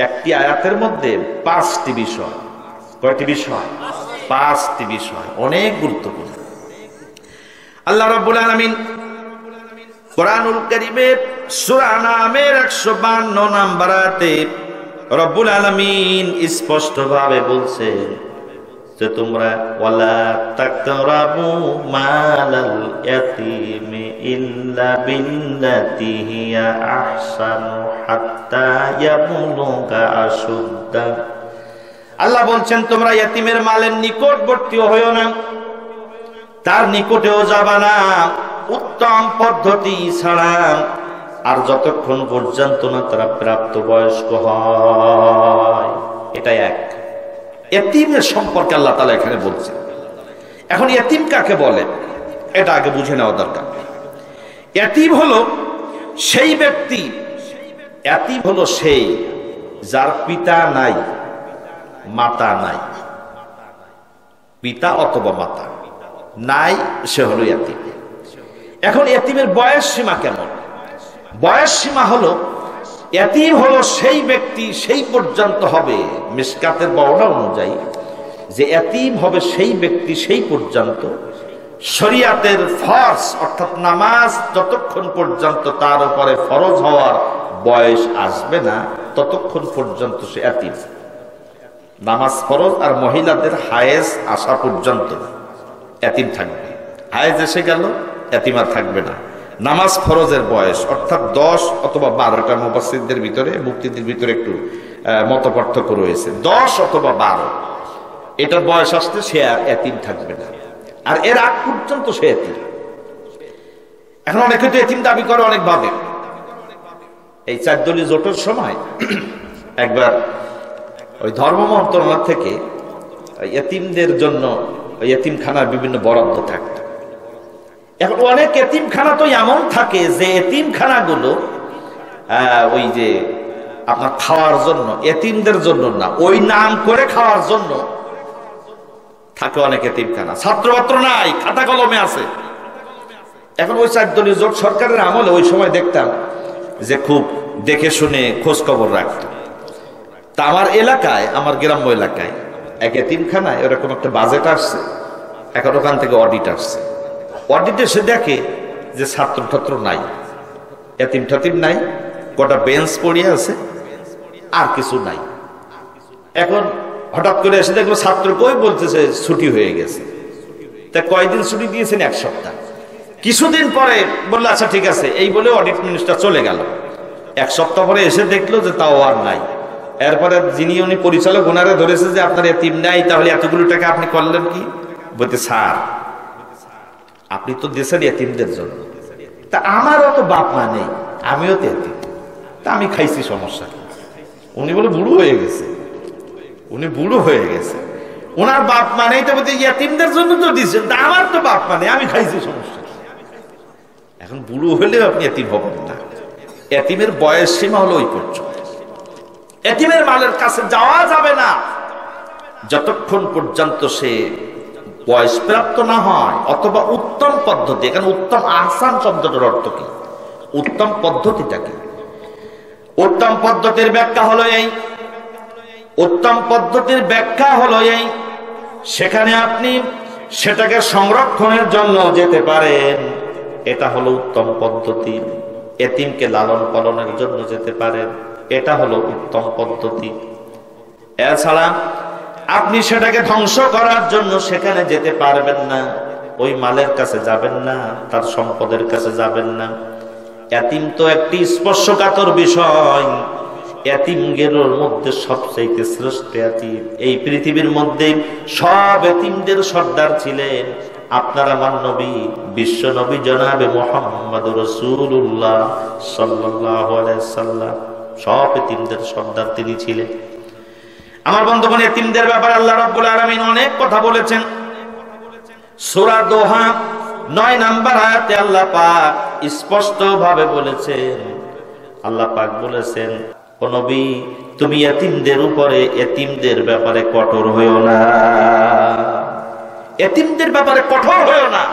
একটি আয়াতের মধ্যে 5টি বিষয়। কয়টি বিষয়? 5টি বিষয়, অনেক গুরুত্বপূর্ণ। আল্লাহ রাব্বুল আলামিন কোরআনুল কারীমের সূরা নামের 152 নম্বর আয়াতে রব্বুল আলামিন স্পষ্টভাবে বলছেন যে তোমরা ওয়ালা তাকরাবু মালাল ইয়াতীমি ইল্লা বিল্লাতি হিয়া আহসানু হাত্তা ইয়াবলুগা আশুদ্দা। আল্লাহ বলছেন তোমরা ইয়াতীমের মালের নিকটবর্তীও হইও না, তার নিকটেও যাবা না উত্তম পদ্ধতি ছাড়া, আর যতক্ষণ পর্যন্ত না তারা প্রাপ্তবয়স্ক হয়। এটা এক। এতিমের সম্পর্কে আল্লাহ তাআলা এখানে বলছেন। এখন এতিম কাকে বলে এটা আগে বুঝে নেওয়া দরকার। এতিম হলো সেই ব্যক্তি, এতিম হলো সেই যার পিতা নাই, মাতা নাই, পিতা অথবা মাতা নাই, সে হলো এতিম। এখন এতিমের বয়স সীমা কেমন? বয়স সীমা হলো, এতিম হলো সেই ব্যক্তি, সেই পর্যন্ত হবে মিশকাতের বর্ণনা অনুযায়ী যে এতিম হবে সেই ব্যক্তি সেই পর্যন্ত শরিয়াতের ফরজ অর্থাৎ নামাজ যতক্ষণ পর্যন্ত তার উপরে ফরজ হওয়ার বয়স আসবে না ততক্ষণ পর্যন্ত সে এতিম। নামাজ ফরজ আর মহিলাদের হায়েজ আসা পর্যন্ত এতিম থাকবে। হায়েজ এসে গেল এতিম আর থাকবে না। নামাজ ফরজের বয়স অর্থাৎ 10 অথবা 12টা মুফাসসিরদের ভিতরে, মুফতিদের ভিতরে একটু মত পার্থক্য রয়েছে, 10 অথবা 12 এটার বয়স আসতে সে আর এতিম থাকবে না, আর এর আগ পর্যন্ত সে এতিম। এখন অনেকে তো এতিম দাবি করে অনেকভাবে। এই 4 দলীয় জোটের সময় একবার ওই ধর্ম মন্ত্রণালয় থেকে এতিমদের জন্য এতিমখানার বিভিন্ন বরাদ্দ থাকত। এখন অনেক এতিমখানা তো এমন থাকে যে এতিমখানাগুলো ওই যে আপনার খাওয়ার জন্য, এতিমদের জন্য না, ওই নাম করে খাওয়ার জন্য থাকে অনেক এতিমখানা। ছাত্রপত্র নাই, খাতা কলমে আছে। এখন ওই 4 দলীয় জোট সরকারের আমলে ওই সময় দেখতাম যে খুব দেখে শুনে খোঁজ খবর রাখত। তা আমার এলাকায়, আমার গ্রাম্য এলাকায় এক এতিমখানায় এরকম একটা বাজেট আসছে। এখন ওখান থেকে অডিট আসছে। অডিটে সে দেখে যে ছাত্র নাই, এতিম ঠাতিম নাই, কটা বেঞ্চ পড়িয়ে আছে, আর কিছু নাই। এখন হঠাৎ করে এসে দেখলো ছাত্র কই, বলতেছে ছুটি হয়ে গেছে। তা কয়দিন ছুটি দিয়েছেন? 1 সপ্তাহ। কিছুদিন পরে বললো আচ্ছা ঠিক আছে, এই বলে অডিট মিনিস্টার চলে গেল। 1 সপ্তাহ পরে এসে দেখলো যে তাও আর নাই। এরপরে যিনি উনি পরিচালক ওনারা ধরেছে যে আপনার এতিম নাই, তাহলে এতগুলো টাকা আপনি করলেন কি? বলতে স্যার আপনি তো দিয়েছেন এতিমদের জন্য, তা আমারও তো বাপ মা নেই, আমিও তো এতিম, তা আমি খাইছি, সমস্যা কি? উনি বলে বুড়ো হয়ে গেছে, উনি বুড়ো হয়ে গেছে, ওনার বাপ মা নেই, তো বলতে এতিমদের জন্য তো দিয়েছেন, তা আমার তো বাপ মা নেই, আমি খাইছি, সমস্যা কি? এখন বুড়ো হলেও আপনি এতিম হবেন না। এতিমের বয়স সীমা হলো ওই পর্যন্ত। এতিমের মালের কাছে যাওয়া যাবে না যতক্ষণ পর্যন্ত সে বয়স প্রাপ্ত না হয়, অথবা উত্তম পদ্ধতি। এখানে উত্তম, আহসান শব্দটার অর্থ কি? উত্তম পদ্ধতিটা কি? উত্তম পদ্ধতির ব্যাখ্যা হলো এই, উত্তম পদ্ধতির ব্যাখ্যা হলো এই, সেখানে আপনি সেটাকে সংরক্ষণের জন্য যেতে পারেন, এটা হলো উত্তম পদ্ধতি। এতিমকে লালন পালনের জন্য যেতে পারেন, এটা হলো উত্তম পদ্ধতি। এছাড়া আপনি সেটাকে ধ্বংস করার জন্য সেখানে যেতে পারবেন না, ওই মালের কাছে যাবেন না, তার সম্পদের কাছে যাবেন না। এতিম তো একটি স্পর্শকাতর বিষয়। এতিমদের মধ্যে সবচেয়ে শ্রেষ্ঠ এতিম এই পৃথিবীর মধ্যে, সব এতিমদের সর্দার ছিলেন আপনার আমার নবী, বিশ্ব নবী জনাবে মুহাম্মদুর রাসূলুল্লাহ সাল্লাল্লাহু আলাইহি সাল্লাম। সব এতিমদের সর্দার তিনি ছিলেন। আমার বন্ধুগণ, এতিমদের ব্যাপারে আল্লাহ রাব্বুল আলামিন অনেক কথা বলেছেন। সূরা দোহা 9 নম্বর আয়াতে আল্লাহ পাক স্পষ্ট ভাবে বলেছেন, আল্লাহ পাক বলেছেন, ও নবী তুমি এতিমদের উপরে, এতিমদের ব্যাপারে কঠোর হইও না, এতিমদের ব্যাপারে কঠোর হইও না।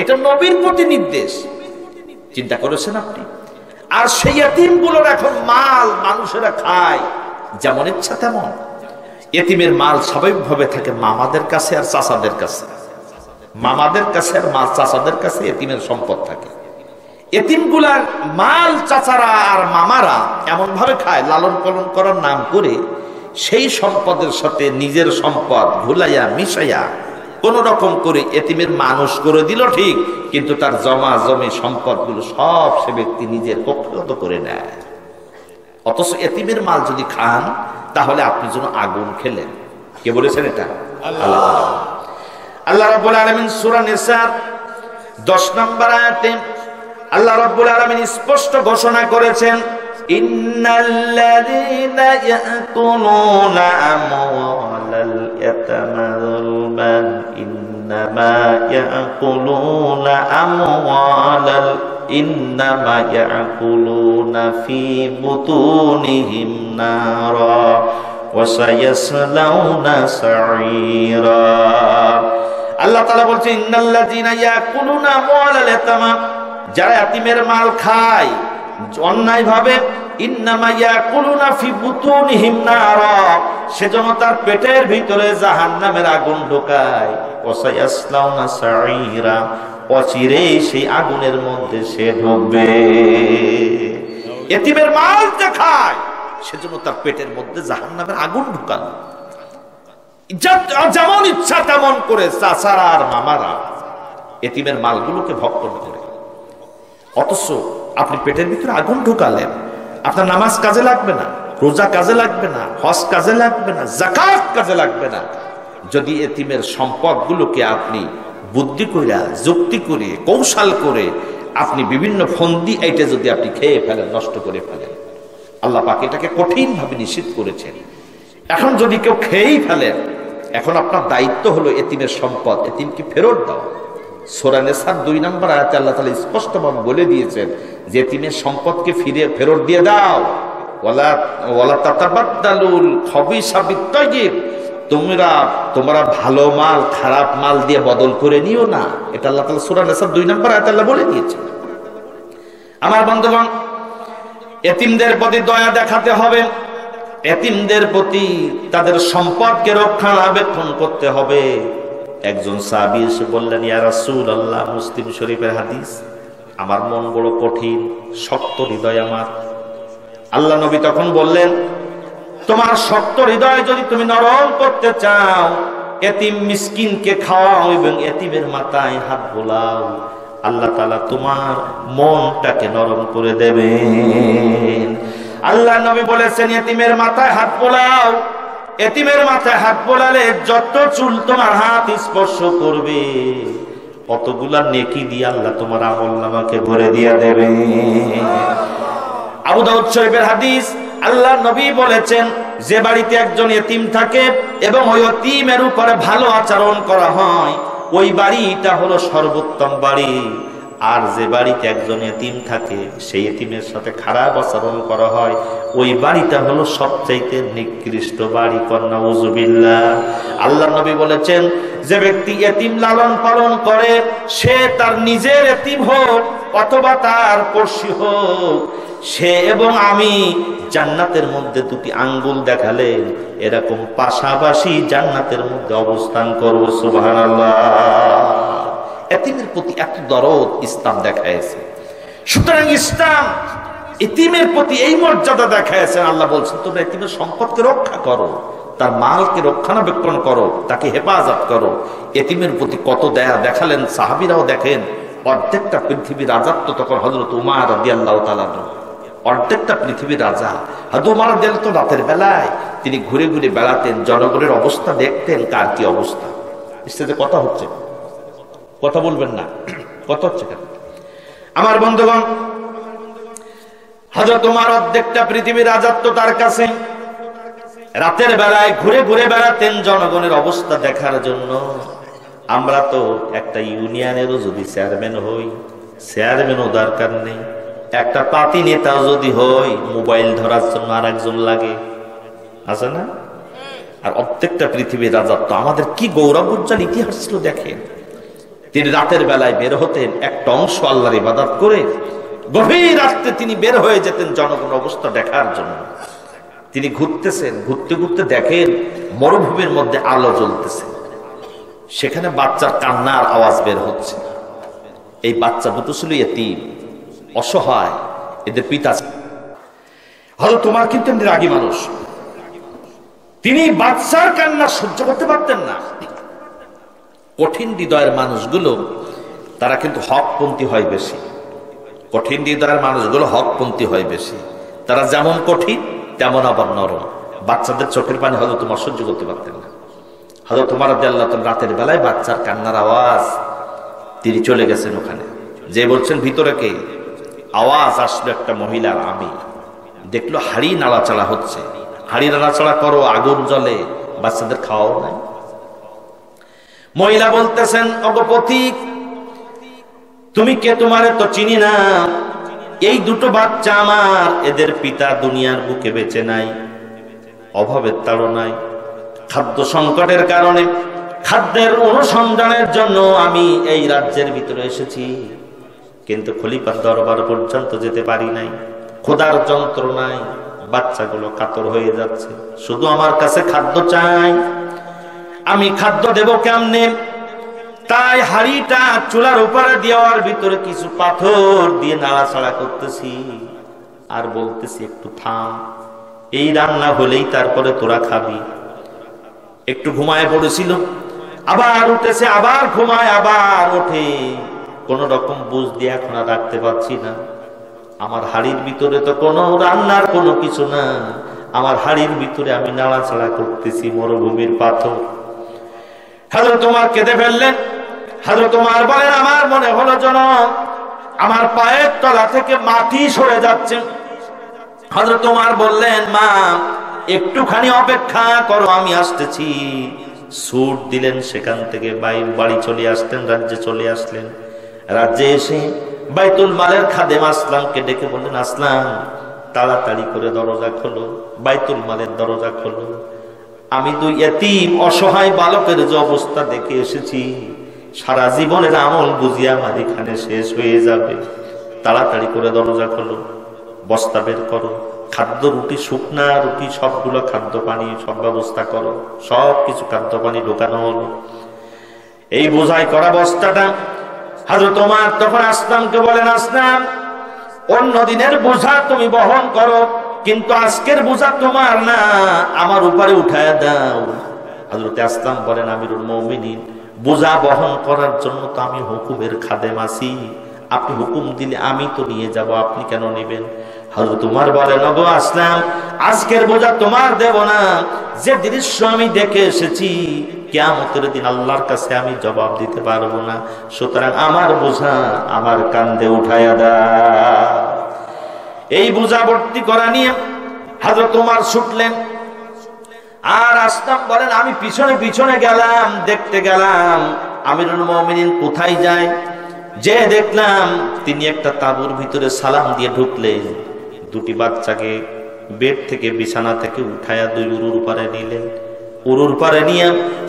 এটা নবীর প্রতি নির্দেশ। চিন্তা করেছেন আপনি? আর সেই এতিমগুলোর এখন মাল মানুষেরা খায়, যেমন ইচ্ছা তেমন। এতিমের মাল স্বাভাবিকভাবে থাকে মামাদের কাছে আর চাচাদের কাছে, মামাদের কাছে আর চাচাদের কাছে এতিমের সম্পদ থাকে। এতিমগুলার মাল চাচারা আর মামারা এমন ভাবে খায়, লালন পালন করার নাম করে সেই সম্পদের সাথে নিজের সম্পদ ভুলাইয়া মিশাইয়া কোন রকম করে এতিমের মানুষ করে দিল ঠিক, কিন্তু তার জমা জমি সম্পদগুলো সব সে ব্যক্তি নিজের কক্ষগত করে নেয়। অথচ এতিমের মাল যদি খান তাহলে আপনি যেন আগুন খেলেন। কে বলেছেন এটা? আল্লাহ। আল্লাহ রাব্বুল আলামিন সূরা নিসার 10 নম্বর আয়াতে আল্লাহ রাব্বুল আলামিন স্পষ্ট ঘোষণা করেছেন, ইন্নাল্লাযীনা ইয়াকুলুনা আমওয়ালাল ইয়াতামা যুলমান ইন্নামা ইয়াকুলুনা ফি বুতুনিহিম নারা ওয়া সায়াসলাউনা সাঈরা। আল্লাহ তাআলা বলছেন, ইন্নাল্লাযীনা ইয়াকুলুনা আমওয়ালাল ইয়াতামা, যারা এতিমের মাল খায় অন্যায় ভাবে, ইন্নামা ইয়াকুলুনা ফি বুতুনিহিম নারা, সেজন্য তার পেটের ভিতরে জাহান্নামের আগুন ঢোকায়। ওয়াসায়াসলাউনা সাঈরা, অচিরেই সেই আগুনের মধ্যে সে ঢুকবে। এতিমের মাল যে খায় সেজন্য তার পেটের মধ্যে জাহান্নামের আগুন ঢোকানো। যেমন ইচ্ছা তেমন করে চাচারা আর মামারা এতিমের মালগুলোকে ভক্ষণ করে। অথচ আপনি পেটের ভিতরে আগুন ঢুকালেন, আপনার নামাজ কাজে লাগবে না, রোজা কাজে লাগবে না, হজ কাজে লাগবে না, যাকাত কাজে লাগবে না, যদি এতিমের সম্পদগুলোকে আপনি বুদ্ধি করে, যুক্তি করে, কৌশল করে আপনি বিভিন্ন ফন্দি এইটা যদি আপনি খেয়ে ফেলেন, নষ্ট করে ফেলেন। আল্লাহ পাক এটাকে কঠিন ভাবে নিষিদ্ধ করেছেন। এখন যদি কেউ খেয়েই ফেলেন, এখন আপনার দায়িত্ব হলো এতিমের সম্পদ এতিমকে ফেরত দাও। সূরা নিসার 2 নম্বর আয়াতে আল্লাহ তাআলা স্পষ্টভাবে বলে দিয়েছেন যে এতিমের সম্পদকে ফেরত দিয়ে দাও। ওয়ালা তাতাবাদদালুল খাবিসা বিত-তাইয়্যিব, তোমরা ভালো মাল খারাপ মাল দিয়ে বদল করে নিও না। এটা আল্লাহ তাআলা সূরা নিসার 2 নম্বর আয়াতে আল্লাহ বলে দিয়েছেন। আমার বন্ধুগণ, এতিমদের প্রতি দয়া দেখাতে হবে, এতিমদের প্রতি তাদের সম্পদকে রক্ষণাবেক্ষণ করতে হবে। একজন সাহাবী এসে বললেন, ইয়া রাসূলুল্লাহ, মুসলিম শরীফের হাদিস, আমার মন বড় কঠিন, শক্ত হৃদয় আমার। আল্লাহ নবী তখন বললেন, তোমার শক্ত হৃদয় যদি তুমি নরম করতে চাও, এতিম মিসকিনকে খাওয়াও এবং এতিমের মাথায় হাত বোলাও, আল্লাহ তাআলা তোমার মনটাকে নরম করে দেবেন। আল্লাহ নবী বলেছেন, এতিমের মাথায় হাত বোলাও। এতিমের মাথায় হাত বোলালে যত চুল তোমার হাত স্পর্শ করবে অতগুলা নেকি দিয়ে আল্লাহ তোমার আমলনামাকে ভরে দিয়ে দেবে। আবু দাউদ শরীফের হাদিস, আল্লাহ নবী বলেছেন, যে বাড়িতে একজন এতিম থাকে এবং ওই এতিমের উপরে ভালো আচরণ করা হয়, ওই বাড়িটা হলো সর্বোত্তম বাড়ি। আর যে বাড়িতে একজন এতিম থাকে, সেই এতিমের সাথে খারাপ আচরণ করা হয়, ওই বাড়িটা হলো সবচাইতে নিকৃষ্ট বাড়ি। নাউযুবিল্লাহ। আল্লাহ নবী বলেছেন, যে ব্যক্তি এতিম লালন পালন করে, সে তার নিজের এতিম হোক অথবা তার পড়শি হোক, সে এবং আমি জান্নাতের মধ্যে 2টি আঙ্গুল দেখালেন এরকম পাশাপাশি জান্নাতের মধ্যে অবস্থান করব। সুবহানাল্লাহ। এতিমের প্রতি এত দরদ ইসলাম দেখাইছে। সুতরাং ইসলাম এতিমের প্রতি এই মর্যাদা দেখাইছেন। আল্লাহ বলছেন, তোমরা এতিমের সম্পদকে রক্ষা করো, তার মালকে রক্ষণাবেক্ষণ করো, তাকে হেফাজত করো। এতিমের প্রতি কত দয়া দেখালেন সাহাবীরাও। দেখেন, অর্ধেকটা পৃথিবীর রাজত্ব তখন হযরত উমর রাদিয়াল্লাহু তাআলা, অর্ধেকটা পৃথিবীর রাজা হযরত উমর রাদিয়াল্লাহু তাআলা। রাতের বেলায় তিনি ঘুরে ঘুরে বেড়াতেন, জনগণের অবস্থা দেখতেন, কার কি অবস্থা। স্টেজে কথা হচ্ছে, কথা বলবেন না, কথা হচ্ছে কেন? আমার বন্ধুগণ, হযরত উমর অর্ধেকটা পৃথিবীর রাজত্ব তার কাছে। রাতের বেলায় ঘুরে ঘুরে বেড়াতেন জনগণের অবস্থা দেখার জন্য। আমরা তো একটা ইউনিয়নেরও যদি চেয়ারম্যান হই, চেয়ারম্যানও দরকার নেই, একটা পার্টি নেতাও যদি হই, মোবাইল ধরার জন্য আর একজন লাগে, আছে না? আর অর্ধেকটা পৃথিবীর রাজত্ব। আমাদের কি গৌরবোজ্জ্বল ইতিহাস ছিল দেখেন। তিনি রাতের বেলায় বের হতেন, একটা অংশ আল্লাহর ইবাদত করে গভীর রাতে তিনি বের হয়ে যেতেন জনগণের অবস্থা দেখার জন্য। তিনি ঘুরতেছেন, ঘুরতে ঘুরতে দেখেন মরুভূমির মধ্যে আলো জ্বলতেছে, সেখানে বাচ্চার কান্নার আওয়াজ বের হচ্ছে। এই বাচ্চা দুটো ছিল এতিম, অসহায়, এদের পিতা হযরত ওমর কিন্তু এমনি রাগী মানুষ, তিনি বাচ্চার কান্না সহ্য করতে পারতেন না। কঠিন হৃদয়ের মানুষগুলো তারা কিন্তু হকপন্থী হয় বেশি, কঠিন হৃদয়ের মানুষগুলো হকপন্থী হয় বেশি, তারা যেমন কঠিন তেমন আবার নরম। বাচ্চাদের চোখের পানি হযরত ওমর সহ্য করতে পারতেন না। হযরত ওমর রাদিয়াল্লাহু তাআলা রাতের বেলায় বাচ্চার কান্নার আওয়াজ, তিনি চলে গেছেন ওখানে, যে বলছেন ভিতরে কে? আওয়াজ আসলো একটা মহিলার। আমি দেখলো হাড়ি নাড়াচাড়া হচ্ছে, হাড়ি নাড়াচাড়া করো, আগুন জ্বলে, বাচ্চাদের খাওয়াও নাই। মহিলা বলতেছেন, ওগো পথিক, তুমি কে? তোমারে তো চিনি না। এই দুটো বাচ্চা আমার, এদের পিতা দুনিয়ার বুকে বেঁচে নাই, অভাবের তাড়নায়, খাদ্য সংকটের কারণে খাদ্যের অনুসন্ধানের জন্য আমি এই রাজ্যের ভিতরে এসেছি, কিন্তু খলিফার দরবার পর্যন্ত যেতে পারি নাই। ক্ষুধার যন্ত্রণায় বাচ্চাগুলো কাতর হয়ে যাচ্ছে, শুধু আমার কাছে খাদ্য চাই। আমি খাদ্য দেব কেমনে? তাই হাড়িটা চুলার উপরে দেওয়ার ভিতরে কিছু পাথর দিয়ে নাড়াচাড়া করতেছি আর বলতেছি, একটু থাম, এই রান্না হলেই তারপরে তোরা খাবি। একটু ঘুমায় পড়েছিল, আবার উঠেছে, আবার ঘুমায়, আবার ওঠে। কোন রকম বুঝ দিয়ে এখন আর রাখতে পারছি না। আমার হাড়ির ভিতরে তো কোনো রান্নার কোনো কিছু না, আমার হাড়ির ভিতরে আমি নাড়াচাড়া করতেছি মরুভূমির পাথর। হযরত ওমর কেঁদে ফেললেন। হযরত ওমর বলেন, আমার মনে হলো যেন আমার পায়ের তলা থেকে মাটি সরে যাচ্ছে। হযরত ওমর বললেন, মা একটুখানি অপেক্ষা করো, আমি আসতেছি। ছুট দিলেন, সেখান থেকে বাড়ি চলে আসলেন, রাজ্যে চলে আসলেন। রাজ্যে এসে বাইতুল মালের খাদেম আসলামকে ডেকে বললেন, আসলাম তাড়াতাড়ি করে দরজা খোলো, বাইতুল মালের দরজা খোলো। আমি দুই এতিম অসহায় বালকের যে অবস্থা দেখে এসেছি, সারা জীবনের আমল বুঝি আমার এখানে শেষ হয়ে যাবে। তাড়াতাড়ি করে দরজা খোলো, বস্তা বের করো, খাদ্য, রুটি, শুকনা রুটি, সবগুলো খাদ্য পানি সব ব্যবস্থা করো। সব কিছু খাদ্য পানি ঢোকানো হলো। এই বোঝাই করা বস্তাটা হযরত ওমর তখন আসলামকে বলেন, আসলাম অন্য দিনের বোঝা তুমি বহন করো, কিন্তু আজকের বোঝা তোমার না, আমার উপরে উঠায় দাও। হযরত আসলাম বলেন, আমিরুল মুমিনিন, বোঝা বহন করার জন্য তো আমি হুকুমের খাদেম আছি, আপনি হুকুম দিলে আমি তো নিয়ে যাব, আপনি কেন নেবেন? হযরত ওমর বলেন, ওগো আসলাম, আজকের বোঝা তোমার দেব না। যে দৃশ্য আমি দেখে এসেছি, কিয়ামতের দিন আল্লাহর কাছে আমি জবাব দিতে পারবো না, সুতরাং আমার বোঝা আমার কাঁধে উঠায়া দাও। এই বোঝা ভর্তি করা নিয়ে হযরত ওমর ছুটলেন। আর আসলাম বলেন, আমি পিছনে পিছনে গেলাম, দেখতে গেলাম আমিরুল মুমিনিন কোথায় যায়। যে দেখলাম তিনি একটা তাঁবুর ভিতরে সালাম দিয়ে ঢুকলেন, দুটি বাচ্চাকে বেড থেকে, বিছানা থেকে উঠায়া দুই উরুর পারে নিলেন। উরুর পারে নিয়ে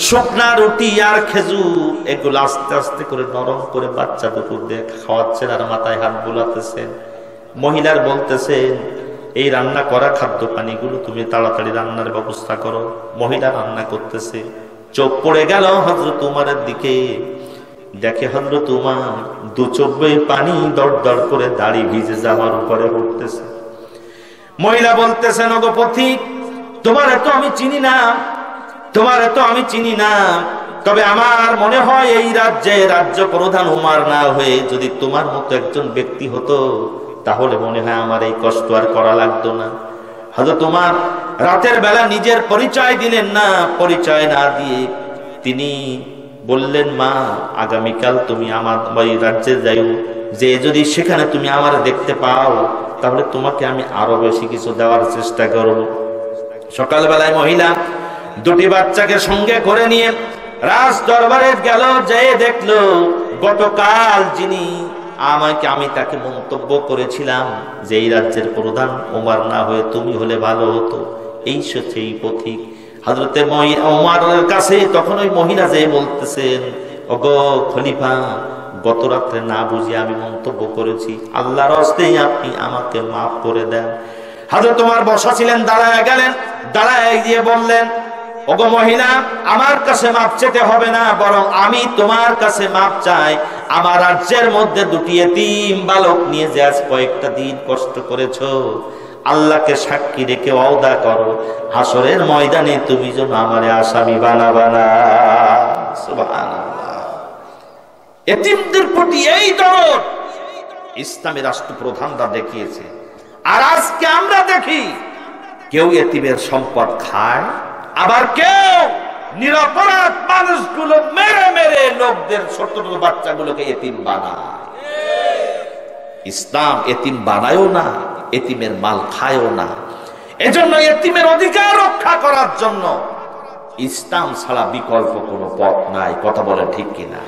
শুকনা রুটি আর খেজুর এগুলো আস্তে আস্তে করে নরম করে বাচ্চা দুটো দিয়ে খাওয়াচ্ছেন আর মাথায় হাত বুলাতেছেন। মহিলার বলতেছেন, এই রান্না করা খাদ্য পানিগুলো তুমি তাড়াতাড়ি রান্নার ব্যবস্থা করো। মহিলা রান্না করতেছে। চোখ পড়ে গেল হযরত ওমরের দিকে, দেখে হযরত ওমর দু চোখ বেয়ে পানি দড় দড় করে দাড়ি ভিজে জামার উপরে পড়তেছে। মহিলা বলতেছেন, ওগো পথিক, তোমার তো আমি চিনি না, তোমার তো আমি চিনি না, তবে আমার মনে হয় এই রাজ্যে রাজ্য প্রধান ওমর না হয়ে যদি তোমার মতো একজন ব্যক্তি হতো, তাহলে মনে হয় আমার এই কষ্ট আর করা লাগতো না। হযরত ওমর রাতের বেলা নিজের পরিচয় দিলেন না। পরিচয় না দিয়ে তিনি বললেন, মা আগামীকাল তুমি আমার ওই রাজ্যে যাইও, যে যদি সেখানে তুমি আমার দেখতে পাও, তাহলে তোমাকে আমি আরো বেশি কিছু দেওয়ার চেষ্টা করব। সকালবেলায় মহিলা দুটি বাচ্চাকে সঙ্গে করে নিয়ে রাজ দরবারে গেল। যে দেখলো গতকাল যিনি আমি তাকে মন্তব্য করেছিলাম যে এই রাজ্যের প্রধান ওমর না হয়ে তুমি হলে ভালো হতো, এই সেই পথিক। হযরতে ওমরের কাছে তখন ওই মহিলা যে বলতেছেন, ওগো খলিফা, গত রাত্রে না বুঝে আমি মন্তব্য করেছি, আল্লাহর হস্তে আপনি আমাকে মাফ করে দেন। হযরত ওমর বসা ছিলেন, দাঁড়ায় গেলেন, দাঁড়ায় গিয়ে বললেন, ওগো মহিলা, আমার কাছে মাপ চেতে হবে না, বরং আমি তোমার কাছে মাপ চাই। আমার রাজ্যের মধ্যে দুটি এতিম বালক নিয়ে যে আজ কয়েকটা দিন কষ্ট করেছো, আল্লাহকে সাক্ষী রেখে ওয়াদা করো, হাসরের ময়দানে তুমি যেন আমারে আসামি বানাবা না। সুবহানাল্লাহ। এতিমদের প্রতি এই দরদ ইসলামী রাষ্ট্রপ্রধানরা দেখিয়েছে। আর আজকে আমরা দেখি কেউ এতিমের সম্পদ খায়, আবার কেউ নিরপরাধ মানুষগুলো মেরে মেরে লোকদের ছোট ছোট বাচ্চাগুলোকে এতিম বানায়। ইসলাম এতিম বানায়ও না, এতিমের মাল খায়ও না। এজন্য এতিমের অধিকার রক্ষা করার জন্য ইসলাম ছাড়া বিকল্প কোনো পথ নাই। কথা বলে ঠিক কিনা?